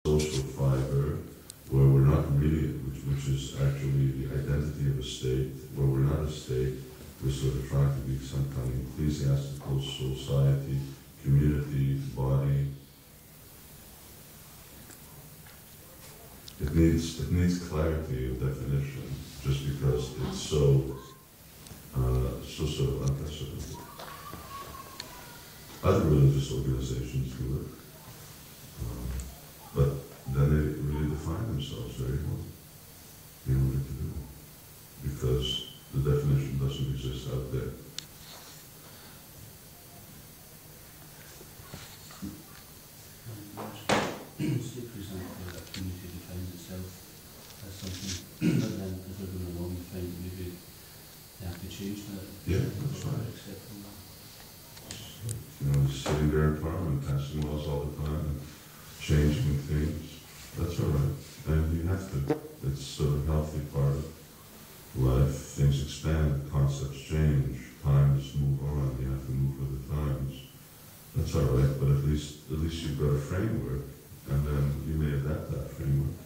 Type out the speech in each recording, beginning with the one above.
social fiber, where we're not really, which is actually the identity of a state, where we're not a state, we're sort of trying to be some kind of ecclesiastical society, community, body. It needs clarity of definition, just because it's so sort of unprecedented. Other religious organizations do it, but then they really define themselves very well in order to do it, because the definition doesn't exist out there. Say, for example, that community defines itself as something, but then as they're going along, you find that maybe they have to change that. Yeah, that's right. Acceptable. You know, sitting there in Parliament, passing laws all the time, and changing things. That's all right. And you have to. It's sort of a healthy part of life. Things expand, concepts change, times move on, you have to move with the times. That's all right, but at least you've got a framework, and then you may adapt that framework.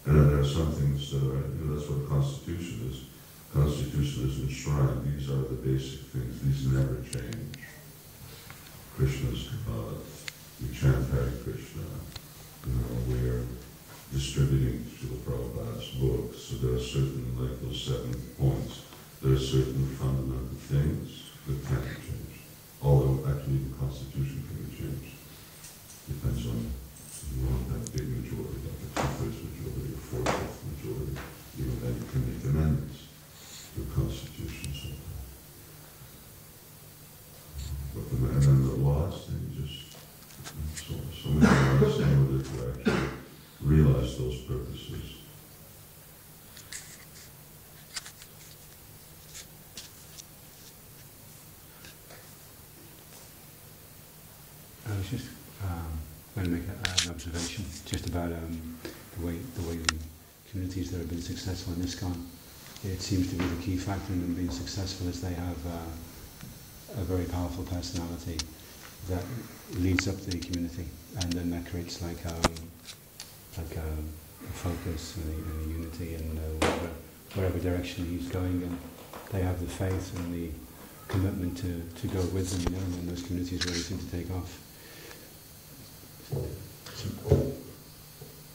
And then there are some things that are, that's what a constitution is. Constitution is enshrined. These are the basic things. These never change. Krishna's God. We chant Hare Krishna. We're distributing Srila Prabhupada's books. So there are certain, like those 7 points, there are certain fundamental things that can't be changed. Although actually the Constitution can be changed. Depends on, you want that big majority, like a 2/3 majority or 4/5 majority. Even then you can make amendments to the Constitution sometimes. And then the laws, they just, so many laws in order to actually realize those purposes. I was just going to make an observation just about the way the communities that have been successful in ISKCON. It seems to be the key factor in them being successful is they have a very powerful personality that leads up the community, and then that creates like a focus and a unity in whatever direction he's going, and they have the faith and the commitment to go with them, and then those communities really seem to take off.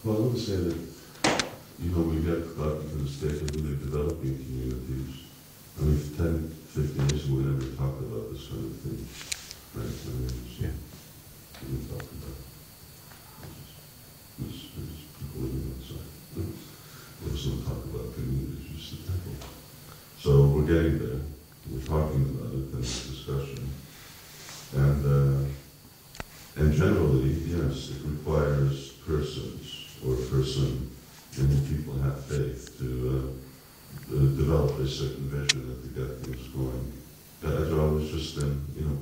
Well, I would say that, we get gotten to the state of really developing communities. I mean, 10, 15 years ago, we never talked about this kind of thing. Right? I mean, so we didn't talk about it. There's people living outside. There was no talk about communities, just the temple. So we're getting there. We're talking about it, and it's discussion. And generally, yes, it requires persons, or a person in whom people have faith to develop a certain vision and to get things going. I was just in,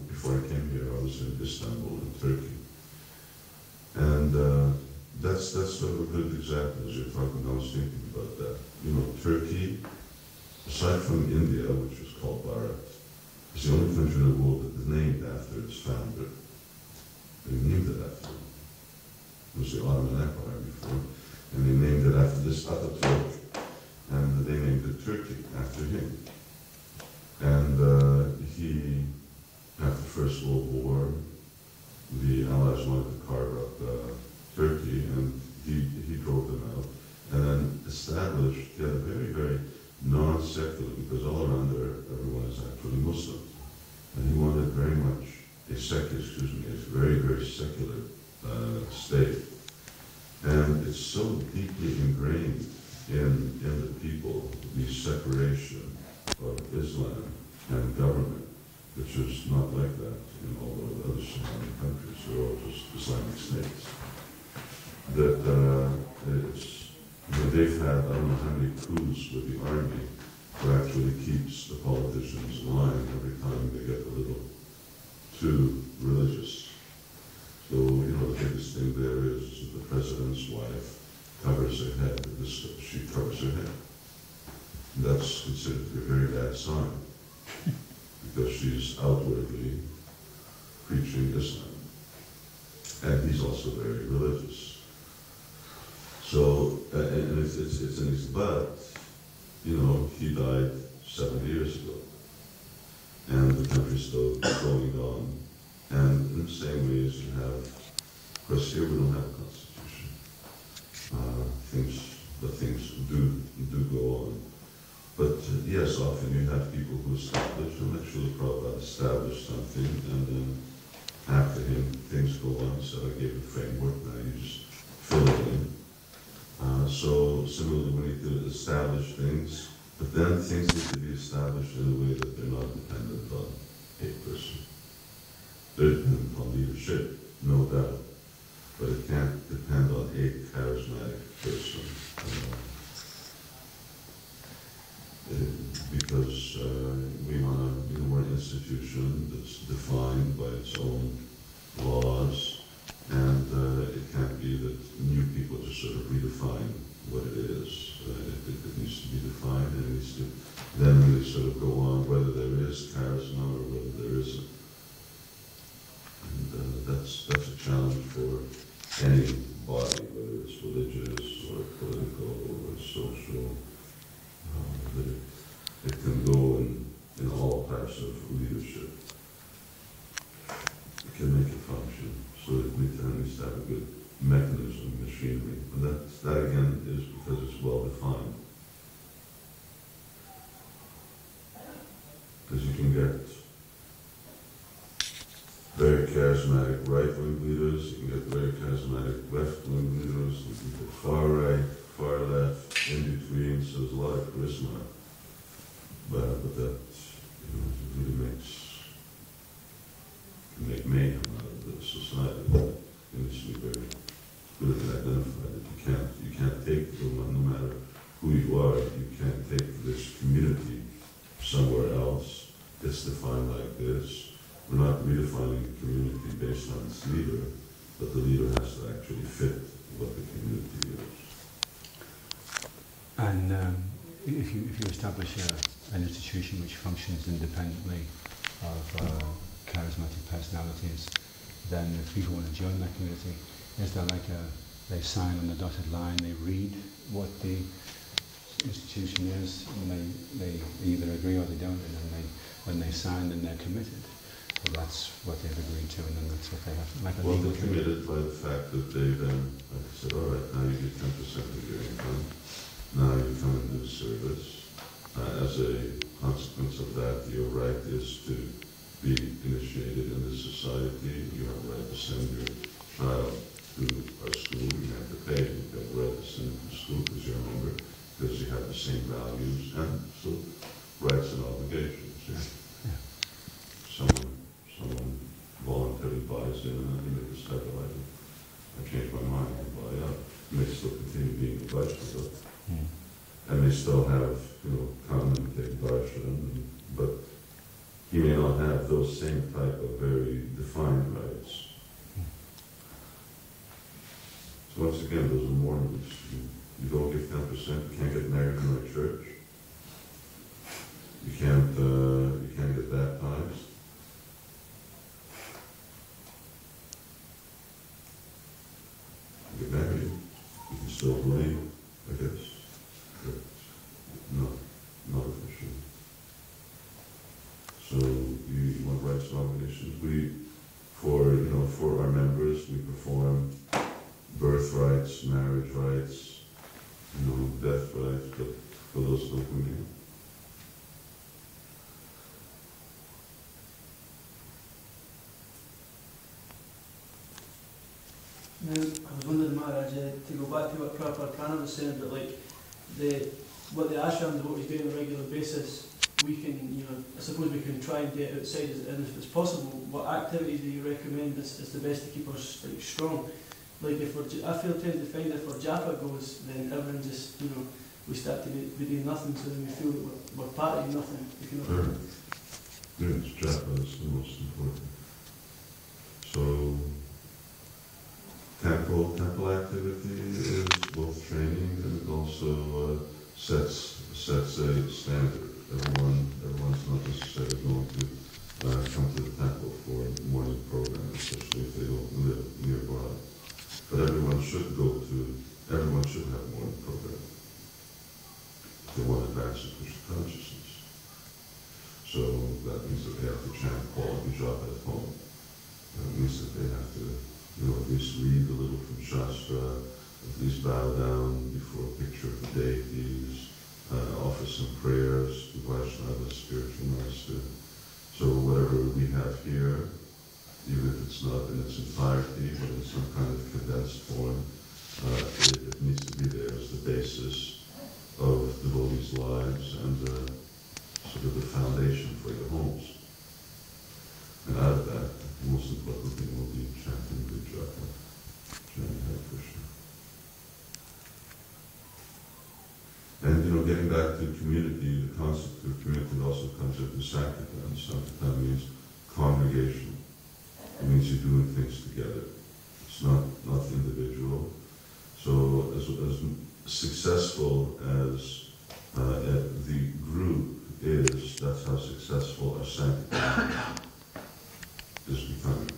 before I came here, I was in Istanbul, in Turkey. And that's sort of a good example as you're talking. I was thinking about that. Turkey, aside from India, which was called Bharat, is the only country in the world that is named after its founder. They named it after him. It was the Ottoman Empire before, and they named it after this Ataturk, and they named it Turkey after him. And he, after the First World War, the Allies wanted to carve up Turkey, and he drove them out, and then established, he had a very, very non-secular, because all around there, everyone is actually Muslim. And he wanted very much a very, very secular state. And it's so deeply ingrained in the people, the separation of Islam and government, which is not like that in all the other surrounding countries. They're all just Islamic states. That they've had, I don't know how many coups with the army, that actually keeps the politicians in line every time they get a little too religious. So, the biggest thing there is the president's wife covers her head. She covers her head. That's considered to be a very bad sign, because she's outwardly preaching Islam. And he's also very religious. and it's an but, you know, he died 7 years ago, and the country's still going on. And in the same way as you have, of course, here we don't have a constitution. Things do go on. But yes, often you have people who establish, and actually Prabhupada established something, and then after him, things go on. So I gave a framework, now you just fill it in. So similarly, we need to establish things, but then things need to be established in a way that they're not dependent on a person. They're dependent on leadership, no doubt, but it can't depend on a charismatic person. Because we're an institution that's defined by its own laws, and it can't be that new people just sort of redefine what it is. It needs to be defined, and it needs to then really sort of go on whether there is charisma or whether there isn't. And that's a challenge for any body, whether it's religious or political or social. That it can go in all types of leadership. It can make it function, so it needs to have a good mechanism, machinery. And that again is because it's well defined. Because you can get very charismatic right-wing leaders, you can get very charismatic left-wing leaders, you can get far right, far left, in between, so there's a lot of charisma. But that, really can make mayhem out of the society. It needs to be very good and identified that you can't take them, no matter who you are, you can't take this community somewhere else. It's defined like this. We're not redefining the community based on its leader, but the leader has to actually fit what the community is. And if you establish an institution which functions independently of charismatic personalities, then if people want to join that community, is there like they sign on the dotted line, they read what the institution is, and they either agree or they don't, and then when they sign, then they're committed. So that's what they've agreed to, and then that's what they have, like a legal they're committed by the fact that they then, like I said, all right, now you get 10% of your income. Now you come and do service. As a consequence of that, your right is to be initiated in this society. You have the right to send your child to our school. You have to pay. You have the right to send them to school because you're a member, because you have the same values and so rights and obligations. Yeah. Someone voluntarily buys in, and then they decide, I changed my mind and buy out. And they still continue being a Vaishnava. And they still have, come and take darshan, but he may not have those same type of very defined rights. So once again, those are morals. You don't give 10%, you can't get married in a church. You can't get baptized. You get married, you can still believe, I guess. Not officially. So you want rights and obligations. For our members, we perform birth rights, marriage rights, death rights, but for those who don't believe. I was wondering, Maharaj, to go back to what Karuna was saying about what the ashrams, what we do on a regular basis, we can, I suppose we can try and get outside, and if it's possible, what activities do you recommend is the best to keep us strong? Like I tend to find if our japa goes, then everyone just, we start to be doing nothing, so then we feel that we're part of nothing, if you know what I mean. Yes, japa is the most important. So, temple activity is both training and it also sets a standard. Everyone's not necessarily going to come to the temple for a morning program, especially if they don't live nearby. But everyone should have morning program. at least bow down before a picture of the deities, offer some prayers to Vaishnava spiritual master. So whatever we have here, even if it's not in its entirety, but in some kind of condensed form, it needs to be there as the basis of devotees' lives and sort of the foundation for your homes. And out of that, the most important thing will be chanting the japa, chanting Hare Krishna. And getting back to community, the concept of community also comes into Sankirtan. And Sankirtan means congregation. It means you're doing things together. It's not individual. So as successful as the group is, that's how successful our Sankirtan is becoming.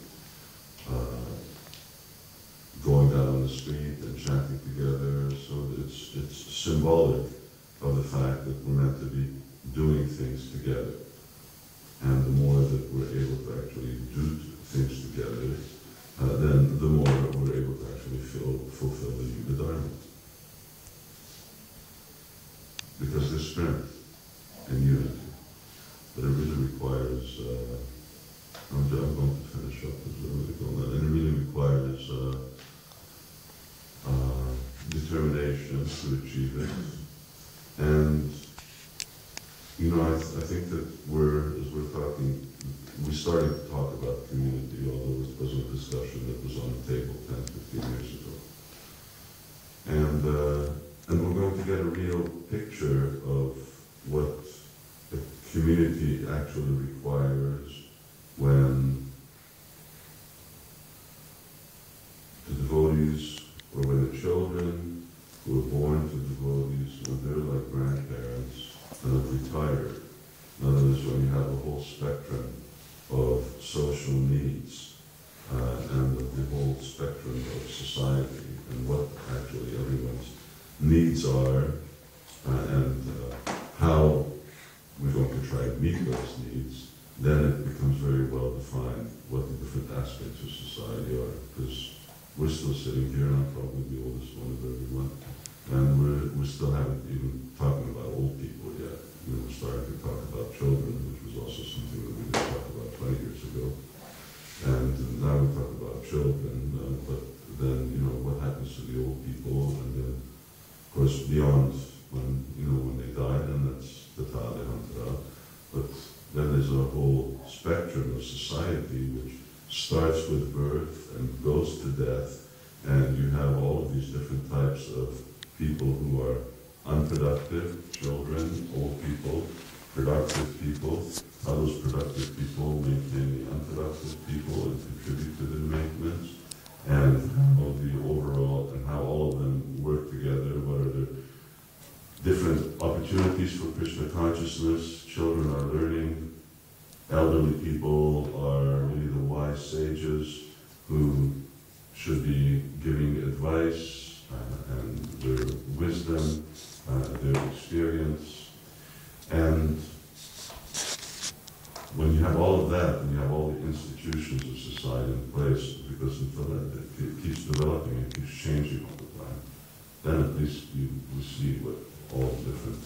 Going down on the street and chanting together, so it's symbolic of the fact that we're meant to be doing things together. And the more that we're able to actually do things together, then the more we're able to actually fulfill the Yuga Dharma. Because there's strength in unity, but it really requires, I'm going to finish up as really going on, and it really requires determination to achieve it. And I think that as we're talking, we started to talk about community, although it was a discussion that was on the table 10, 15 years ago. And we're going to get a real picture of what a community actually requires when the devotees, or when the children who are born to devotees, when they're like grandparents and have retired. In other words, when you have a whole spectrum of social needs and the whole spectrum of society and what actually everyone's needs are and how we're going to try to meet those needs, then it becomes very well defined what the different aspects of society are. Because we're still sitting here, and I'm probably the oldest one of everyone, and we still haven't even talking about old people yet. We're starting to talk about children, which was also something that we didn't talk about 20 years ago. And now we talk about children, but then, what happens to the old people? And then, of course, beyond when they die, then that's the Tadehantara. But then there's a whole spectrum of society which starts with birth and goes to death, and you have all of these different types of people who are unproductive, children, old people, productive people, how those productive people maintain the unproductive people and contribute to their maintenance, and how all of them work together, what are the different opportunities for Krishna consciousness. Children are learning, elderly people are really the wise sages who should be giving advice and their wisdom, their experience. And when you have all of that, and you have all the institutions of society in place, because it keeps developing, it keeps changing all the time, then at least we see what all the different